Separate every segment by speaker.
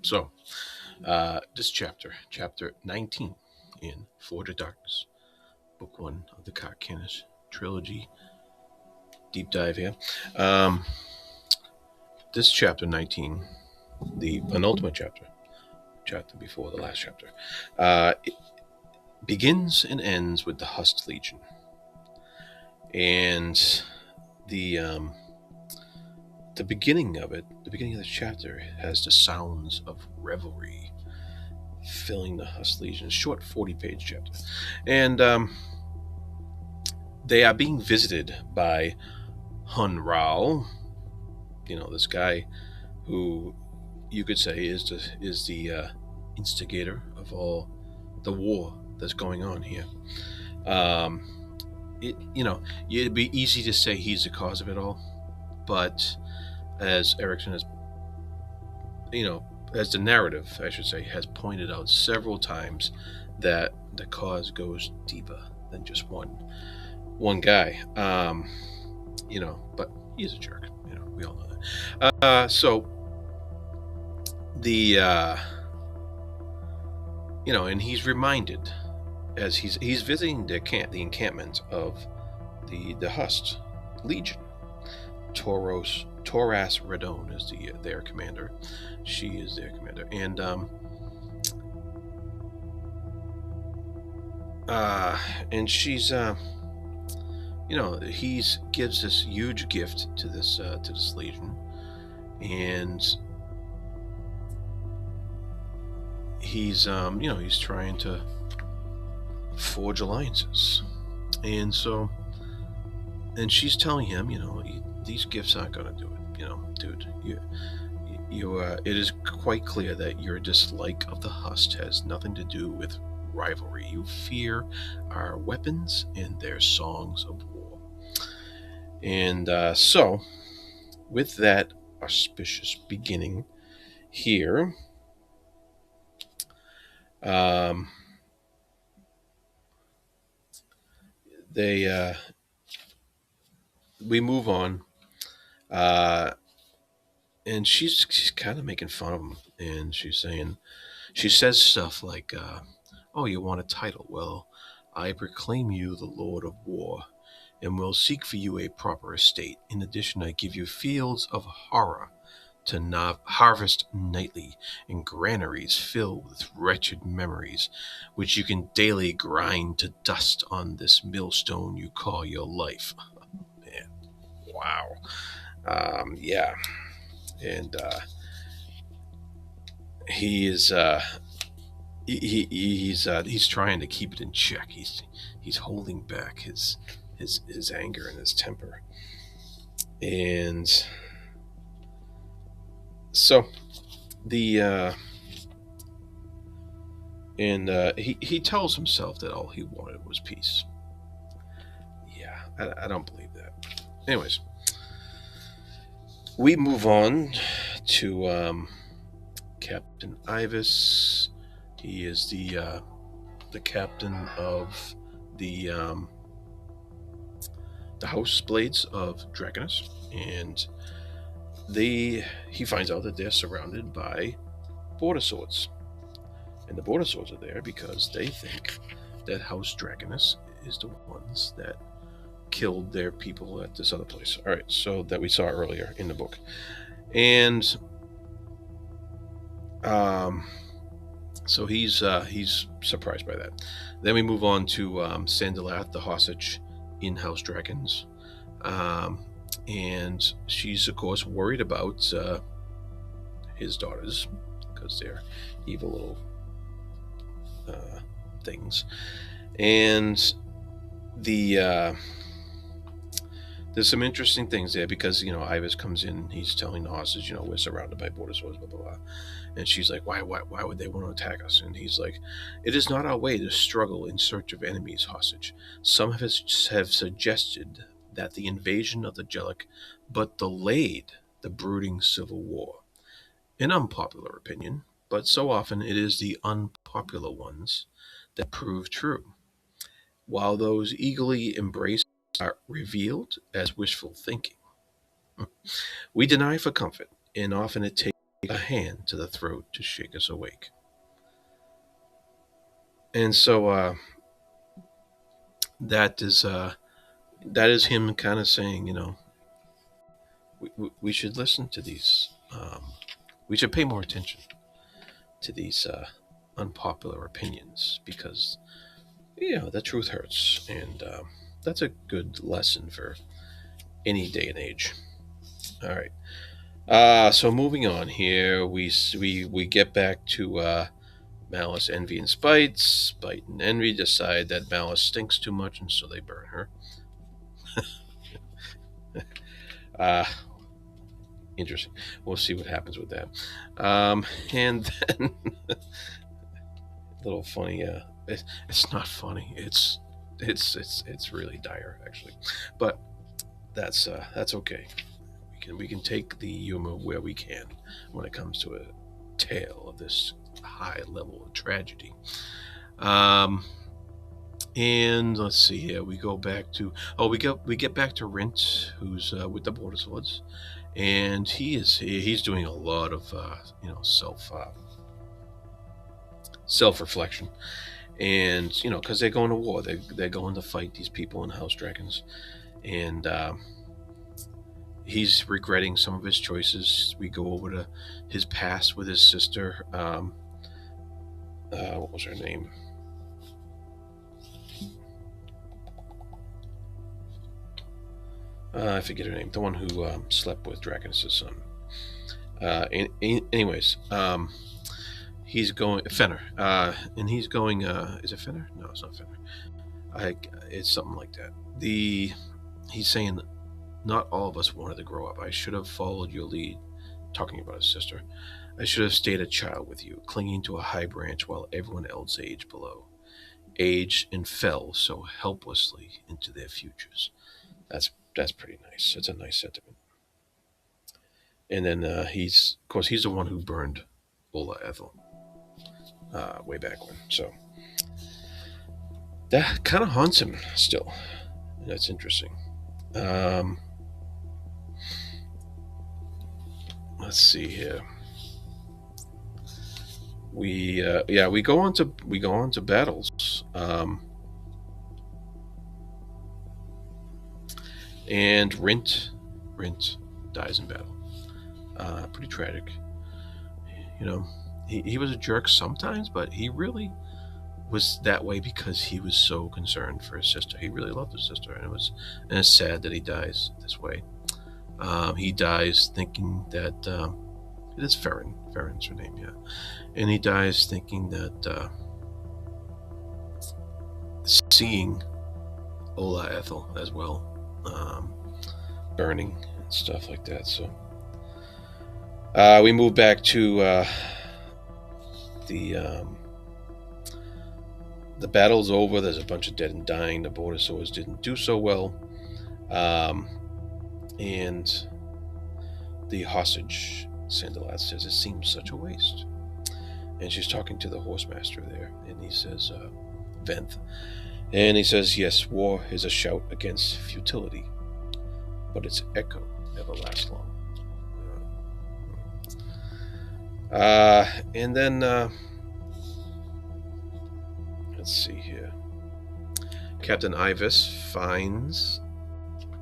Speaker 1: So, this chapter 19 in Forge of Darkness, book one of the Carcanis trilogy, deep dive here. Um, this chapter 19, the penultimate chapter before the last chapter, it begins and ends with the Hust Legion. And the the beginning of the chapter has the sounds of revelry filling the Hust Legion. Short 40-page chapter. And they are being visited by Hun Rao, this guy who you could say is the instigator of all the war that's going on here. It'd be easy to say he's the cause of it all, but as Erikson has, as the narrative, I should say, has pointed out several times, that the cause goes deeper than just one guy. But he's a jerk. We all know that. So the and he's reminded as he's visiting the encampment of the Hust Legion. Toras Radon is their commander. She is their commander, and she's he gives this huge gift to this legion, and he's trying to forge alliances, and she's telling him, these gifts aren't going to do it. Dude, it is quite clear that your dislike of the Hust has nothing to do with rivalry. You fear our weapons and their songs of war. And so, with that auspicious beginning here, we move on, and she's kind of making fun of him, and she says stuff like, "Oh, you want a title? Well, I proclaim you the Lord of War, and will seek for you a proper estate. In addition, I give you fields of horror to harvest nightly, and granaries filled with wretched memories, which you can daily grind to dust on this millstone you call your life." Man, wow. Yeah, and he is he's trying to keep it in check. He's holding back his anger and his temper, and so the he tells himself that all he wanted was peace. Yeah, I don't believe that. Anyways, we move on to Captain Ivis. He is the captain of the House Blades of Dragonus, and he finds out that they're surrounded by border swords, and the border swords are there because they think that House Dragonus is the ones that killed their people at this other place. All right, so that we saw earlier in the book, and so he's surprised by that. Then we move on to Sandalat, the hostage in House Dragons, and she's of course worried about his daughters because they're evil little things, and there's some interesting things there because Ivis comes in, he's telling the hostage, we're surrounded by border swords, blah blah blah, and she's like, why would they want to attack us? And he's like, it is not our way to struggle in search of enemies, hostage. Some have suggested that the invasion of the Jellic but delayed the brooding civil war. An unpopular opinion, but so often it is the unpopular ones that prove true, while those eagerly embraced are revealed as wishful thinking. We deny for comfort, and often it takes a hand to the throat to shake us awake. And so that is that is him kind of saying, we should listen to these. We should pay more attention to these unpopular opinions because the truth hurts, and that's a good lesson for any day and age. All right. So moving on here, we get back to Malice, Envy, and Spite. Spite and Envy decide that Malice stinks too much, and so they burn her. Uh, Interesting. We'll see what happens with that. And then a little funny. It's not funny. It's really dire actually, but that's okay. We can take the humor where we can when it comes to a tale of this high level of tragedy. Um, and let's see here. We go back to we get back to Rint, who's with the Border Swords, and he's doing a lot of self reflection, and because they're going to war, they're going to fight these people in House Dragons, and he's regretting some of his choices. We go over to his past with his sister. What was her name? I forget her name. The one who slept with Draconis' son. Anyways, he's going Fenner, and he's going. Is it Fenner? No, it's not Fenner. It's something like that. He's saying, not all of us wanted to grow up. I should have followed your lead. Talking about his sister. I should have stayed a child with you, clinging to a high branch while everyone else aged below. Aged and fell so helplessly into their futures. That's pretty nice. It's a nice sentiment. And then of course, he's the one who burned Ola Ethel way back when. So that kind of haunts him still. That's interesting. Um, let's see here. We go on to battles. And Rint dies in battle. Pretty tragic. You know, he was a jerk sometimes, but he really was that way because he was so concerned for his sister. He really loved his sister, and it's sad that he dies this way. He dies thinking that it is Ferrin. Ferrin's her name, yeah, and he dies thinking that seeing Ola Ethel as well, burning and stuff like that. So we move back to the the battle's over. There's a bunch of dead and dying. The Border Swords didn't do so well, and the hostage Sandalat says it seems such a waste. And she's talking to the horsemaster there, and he says, Venth. And he says, yes, war is a shout against futility, but its echo never lasts long. And then, let's see here. Captain Ivis finds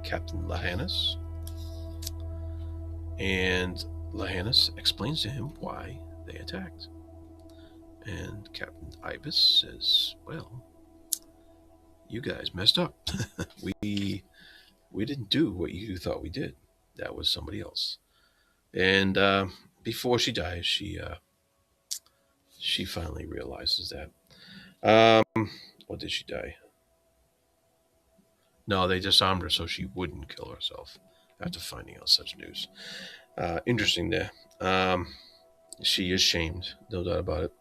Speaker 1: Captain Lahanis, and Lahanis explains to him why they attacked. And Captain Ibis says, well, you guys messed up. we didn't do what you thought we did. That was somebody else. And before she dies, she finally realizes that. Or did she die? No, they disarmed her so she wouldn't kill herself after finding out such news. Interesting there. She is shamed, no doubt about it.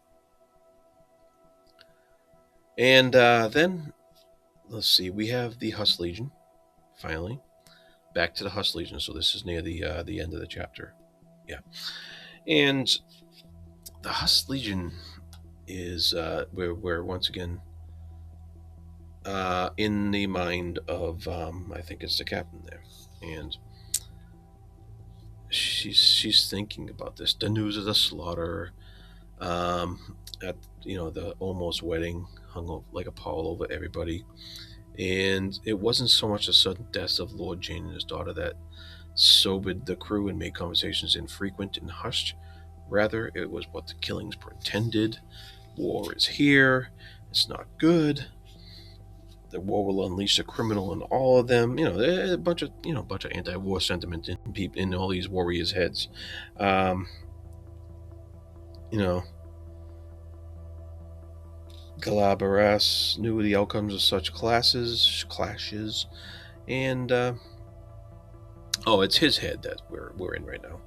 Speaker 1: And then, let's see, we have the Huss Legion, finally. Back to the Huss Legion, so this is near the end of the chapter. Yeah. And the Huss Legion is we're once again in the mind of, I think it's the captain there. And she's thinking about this. The news of the slaughter, at the almost wedding hung like a pall over everybody. And it wasn't so much the sudden deaths of Lord Jane and his daughter that sobered the crew and made conversations infrequent and hushed. Rather, it was what the killings portended. War is here. It's not good. The war will unleash the criminal in all of them. A bunch of anti-war sentiment in all these warriors' heads. Um, you know, Galabras knew the outcomes of such clashes, and it's his head that we're in right now.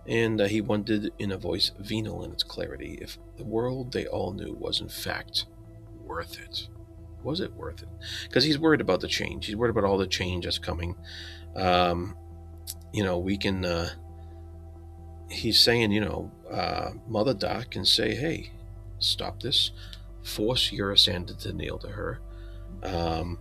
Speaker 1: And he wondered in a voice venal in its clarity if the world they all knew was in fact worth it. Was it worth it? Because he's worried about the change. He's worried about all the change that's coming. Um, we can. He's saying, Mother Doc can say, "Hey, stop this. Force Urisander to kneel to her. Um,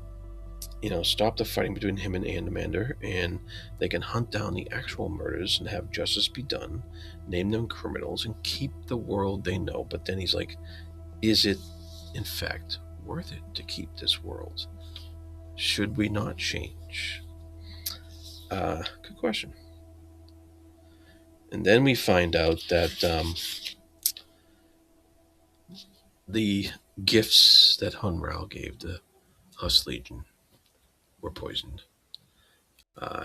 Speaker 1: stop the fighting between him and Andamander, and they can hunt down the actual murders and have justice be done, name them criminals, and keep the world they know." But then he's like, is it, in fact, worth it to keep this world? Should we not change? Good question. And then we find out that the gifts that Hunral gave the Huss Legion were poisoned.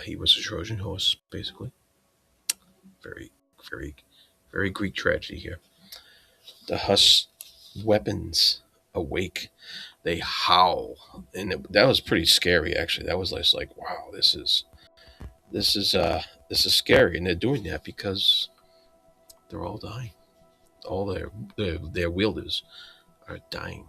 Speaker 1: He was a Trojan horse, basically. Very, very, very Greek tragedy here. The Huss weapons awake. They howl, and that was pretty scary. Actually, that was like wow, this is this is scary, and they're doing that because they're all dying. All their wielders are dying.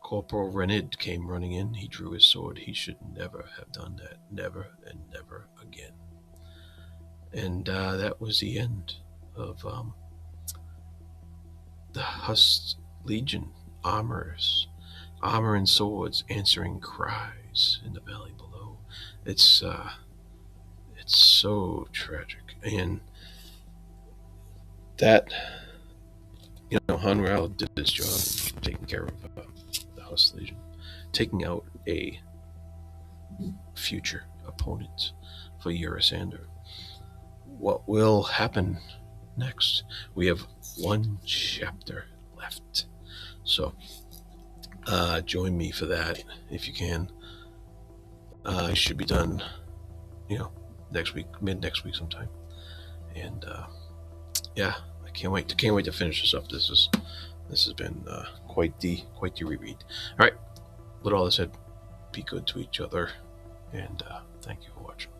Speaker 1: Corporal Renid came running in. He drew his sword. He should never have done that. Never and never again. And that was the end of the Huss Legion. Armor and swords answering cries in the valley below. It's so tragic, and that Hanral did his job in taking care of the Huss Legion, taking out a future opponent for Urisander. What will happen next? We have one chapter left, so join me for that if you can. I should be done, next week, mid next week sometime, and yeah, I can't wait to finish this up. This has been quite the reread. All right, with all this said, be good to each other, and thank you for watching.